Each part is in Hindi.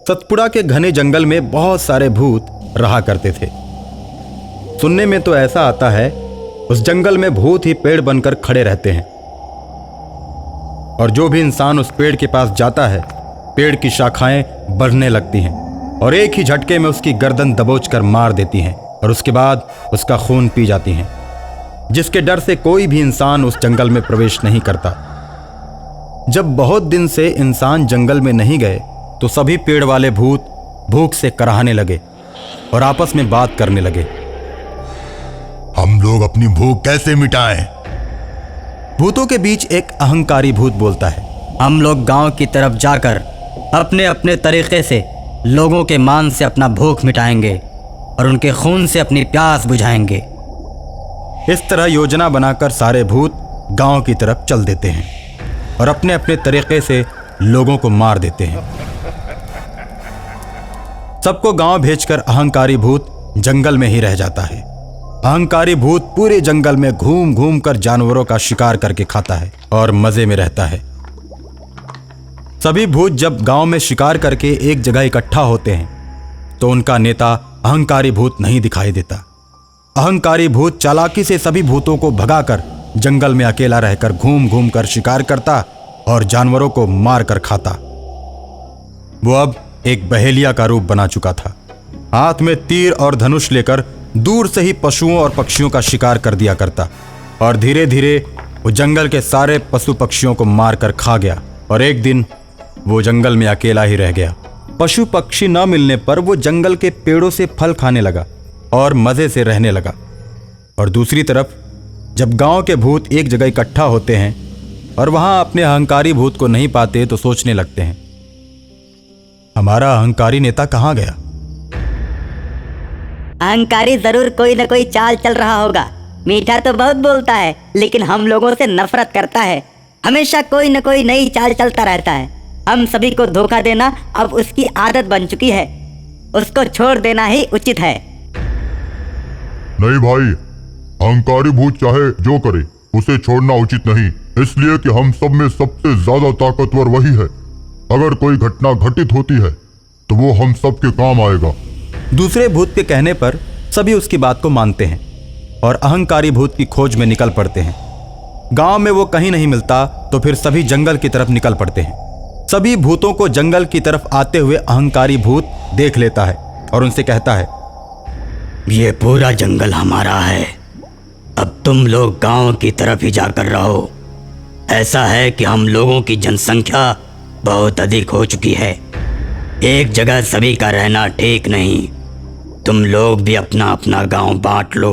सतपुड़ा के घने जंगल में बहुत सारे भूत रहा करते थे। सुनने में तो ऐसा आता है उस जंगल में भूत ही पेड़ बनकर खड़े रहते हैं और जो भी इंसान उस पेड़ के पास जाता है पेड़ की शाखाएं बढ़ने लगती हैं और एक ही झटके में उसकी गर्दन दबोचकर मार देती हैं और उसके बाद उसका खून पी जाती हैं, जिसके डर से कोई भी इंसान उस जंगल में प्रवेश नहीं करता। जब बहुत दिन से इंसान जंगल में नहीं गए तो सभी पेड़ वाले भूत भूख से कराहने लगे और आपस में बात करने लगे। हम लोग अपनी भूख कैसे मिटाएं? भूतों के बीच एक अहंकारी भूत बोलता है, हम लोग गांव की तरफ जाकर अपने अपने तरीके से लोगों के मान से अपना भूख मिटाएंगे और उनके खून से अपनी प्यास बुझाएंगे। इस तरह योजना बनाकर सारे भूत गांव की तरफ चल देते हैं और अपने अपने तरीके से लोगों को मार देते हैं। सबको गांव भेजकर अहंकारी भूत जंगल में ही रह जाता है। अहंकारी भूत पूरे जंगल में घूम घूम कर जानवरों का शिकार करके खाता है और मजे में रहता है। सभी भूत जब गांव में शिकार करके एक जगह इकट्ठा होते हैं तो उनका नेता अहंकारी भूत नहीं दिखाई देता। अहंकारी भूत चालाकी से सभी भूतों को भगाकर जंगल में अकेला रहकर घूम घूम कर शिकार करता और जानवरों को मार कर खाता। वो अब एक बहेलिया का रूप बना चुका था। हाथ में तीर और धनुष लेकर दूर से ही पशुओं और पक्षियों का शिकार कर दिया करता और धीरे धीरे वो जंगल के सारे पशु पक्षियों को मार कर खा गया और एक दिन वो जंगल में अकेला ही रह गया। पशु पक्षी न मिलने पर वो जंगल के पेड़ों से फल खाने लगा और मजे से रहने लगा। और दूसरी तरफ जब गांव के भूत एक जगह इकट्ठा होते हैं और वहां अपने अहंकारी भूत को नहीं पाते तो सोचने लगते हैं, हमारा अहंकारी नेता कहां गया? अहंकारी जरूर कोई न कोई चाल चल रहा होगा। मीठा तो बहुत बोलता है लेकिन हम लोगों से नफरत करता है। हमेशा कोई न कोई नई चाल चलता रहता है। हम सभी को धोखा देना अब उसकी आदत बन चुकी है। उसको छोड़ देना ही उचित है। नहीं भाई, अहंकारी भूत चाहे जो करे उसे छोड़ना उचित नहीं, इसलिए कि हम सब में सबसे ज्यादा ताकतवर वही है। अगर कोई घटना घटित होती है तो वो हम सब के काम आएगा। दूसरे भूत के कहने पर सभी उसकी बात को मानते हैं और अहंकारी भूत की खोज में निकल पड़ते हैं। गांव में वो कहीं नहीं मिलता तो फिर सभी जंगल की तरफ निकल पड़ते हैं। सभी भूतों को जंगल की तरफ आते हुए अहंकारी भूत देख लेता है और उनसे कहता है, ये पूरा जंगल हमारा है, अब तुम लोग गांव की तरफ ही जाकर रहो। ऐसा है कि हम लोगों की जनसंख्या बहुत अधिक हो चुकी है, एक जगह सभी का रहना ठीक नहीं। तुम लोग भी अपना अपना गांव बांट लो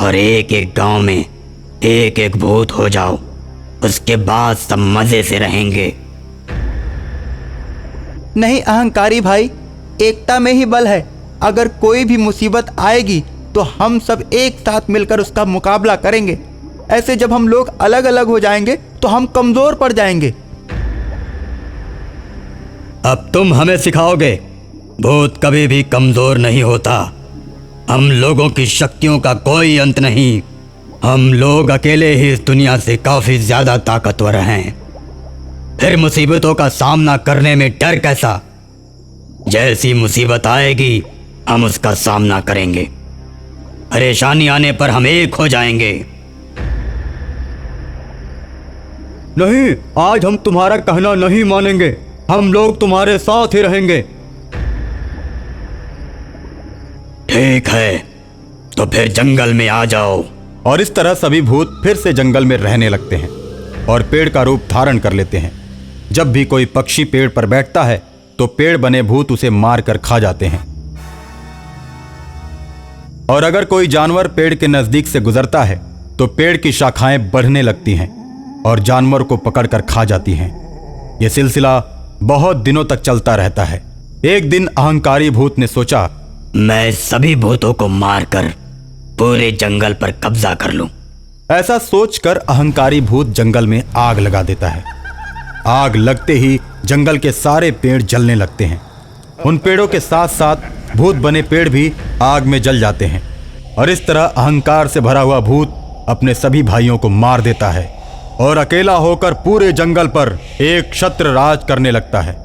और एक एक गांव में एक एक भूत हो जाओ, उसके बाद सब मजे से रहेंगे। नहीं अहंकारी भाई, एकता में ही बल है। अगर कोई भी मुसीबत आएगी तो हम सब एक साथ मिलकर उसका मुकाबला करेंगे। ऐसे जब हम लोग अलग अलग हो जाएंगे तो हम कमजोर पड़ जाएंगे। अब तुम हमें सिखाओगे, भूत कभी भी कमजोर नहीं होता। हम लोगों की शक्तियों का कोई अंत नहीं। हम लोग अकेले ही इस दुनिया से काफी ज्यादा ताकतवर हैं। फिर मुसीबतों का सामना करने में डर कैसा? जैसी मुसीबत आएगी हम उसका सामना करेंगे। परेशानी आने पर हम एक हो जाएंगे। नहीं, आज हम तुम्हारा कहना नहीं मानेंगे। हम लोग तुम्हारे साथ ही रहेंगे। ठीक है, तो फिर जंगल में आ जाओ। और इस तरह सभी भूत फिर से जंगल में रहने लगते हैं और पेड़ का रूप धारण कर लेते हैं। जब भी कोई पक्षी पेड़ पर बैठता है तो पेड़ बने भूत उसे मार कर खा जाते हैं। और अगर कोई जानवर पेड़ के नजदीक से गुजरता है तो पेड़ की शाखाएं बढ़ने लगती हैं और जानवर को पकड़कर खा जाती हैं। यह सिलसिला बहुत दिनों तक चलता रहता है। एक दिन अहंकारी भूत ने सोचा, मैं सभी भूतों को मारकर पूरे जंगल पर कब्जा कर लूं। ऐसा सोचकर अहंकारी भूत जंगल में आग लगा देता है। आग लगते ही जंगल के सारे पेड़ जलने लगते हैं। उन पेड़ों के साथ साथ भूत बने पेड़ भी आग में जल जाते हैं और इस तरह अहंकार से भरा हुआ भूत अपने सभी भाइयों को मार देता है और अकेला होकर पूरे जंगल पर एक छत्र राज करने लगता है।